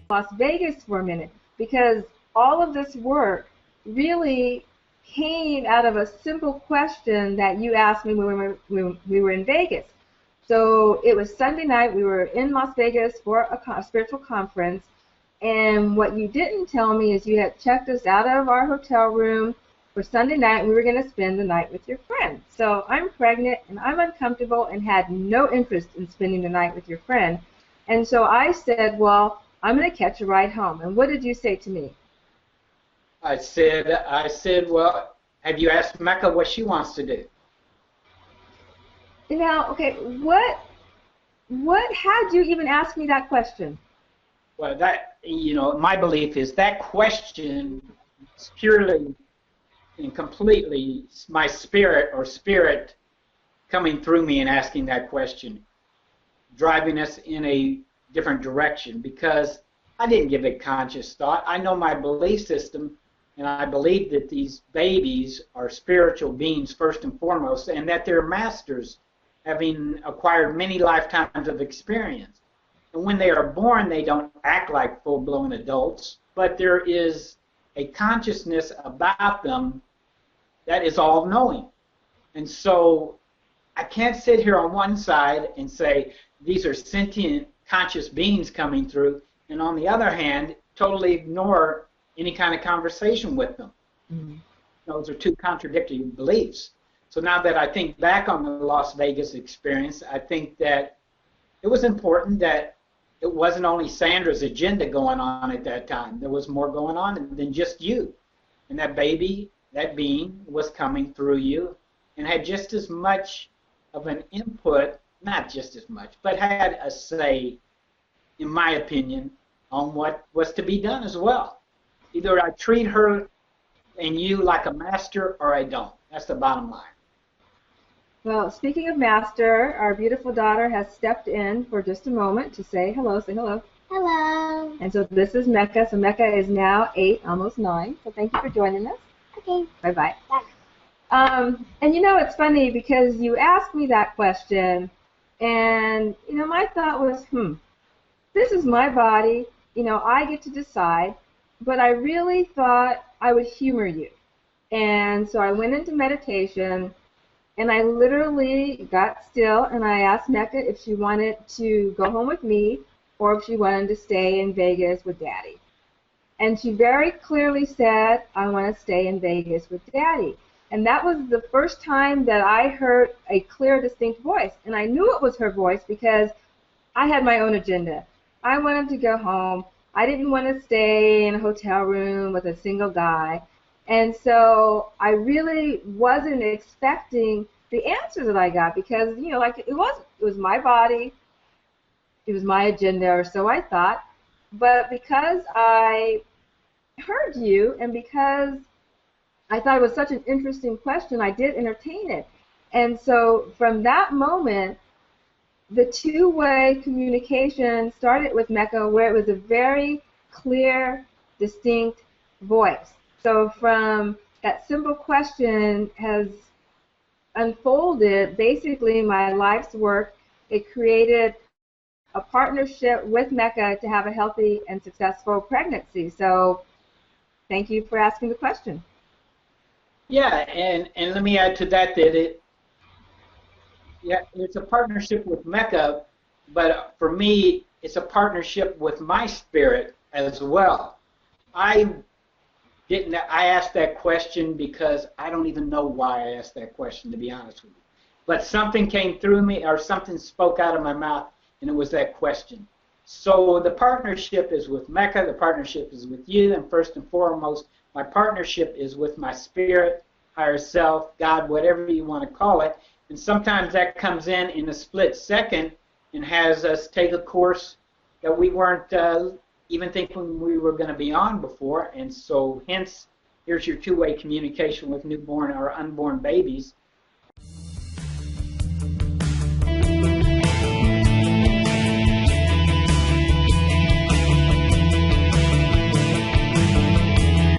Las Vegas for a minute, because all of this work really came out of a simple question that you asked me when we were in Vegas. So it was Sunday night. We were in Las Vegas for a spiritual conference, and what you didn't tell me is you had checked us out of our hotel room for Sunday night, and we were going to spend the night with your friend. So I'm pregnant, and I'm uncomfortable and had no interest in spending the night with your friend. And so I said, well, I'm going to catch a ride home. And what did you say to me? I said, well, have you asked Mecca what she wants to do? Now, okay, how'd you even ask me that question? Well, that, my belief is that question is purely and completely my spirit coming through me and asking that question, driving us in a different direction, because I didn't give it conscious thought. I know my belief system, and I believe that these babies are spiritual beings first and foremost, and that they're masters, having acquired many lifetimes of experience. And when they are born, they don't act like full-blown adults, but there is a consciousness about them that is all-knowing. And so I can't sit here on one side and say these are sentient, conscious beings coming through, and on the other hand, totally ignore any kind of conversation with them. Mm-hmm. Those are two contradictory beliefs. So now that I think back on the Las Vegas experience, I think that it was important that it wasn't only Sandra's agenda going on at that time. There was more going on than just you. And that baby, that being, was coming through you and had just as much of an input, not just as much, but had a say, in my opinion, on what was to be done as well. Either I treat her and you like a master or I don't. That's the bottom line. Well, speaking of master, our beautiful daughter has stepped in for just a moment to say hello. Say hello. Hello. And so this is Mecca. So Mecca is now 8, almost 9. So thank you for joining us. Okay. Bye-bye. Bye. And it's funny because you asked me that question, and my thought was, this is my body. I get to decide. But I really thought I would humor you. And so I went into meditation, and I literally got still, and I asked Mecca if she wanted to go home with me or if she wanted to stay in Vegas with Daddy. And she very clearly said, I want to stay in Vegas with Daddy. And that was the first time that I heard a clear, distinct voice. And I knew it was her voice because I had my own agenda. I wanted to go home. I didn't want to stay in a hotel room with a single guy. And so I really wasn't expecting the answer that I got because, it was my body, it was my agenda, or so I thought. But because I heard you and because I thought it was such an interesting question, I did entertain it. And so from that moment, the two-way communication started with Mecca where it was a very clear, distinct voice. So from that simple question has unfolded basically my life's work. It created a partnership with Mecca to have a healthy and successful pregnancy. So thank you for asking the question. Yeah, and let me add to that it's a partnership with Mecca, but for me, it's a partnership with my spirit as well. I asked that question because I don't even know why I asked that question, to be honest with you. But something came through me, or something spoke out of my mouth, and it was that question. So the partnership is with Mecca, the partnership is with you, and first and foremost, my partnership is with my spirit, higher self, God, whatever you want to call it. And sometimes that comes in a split second and has us take a course that we weren't even thinking we were going to be on before. And so hence, here's your two-way communication with newborn or unborn babies.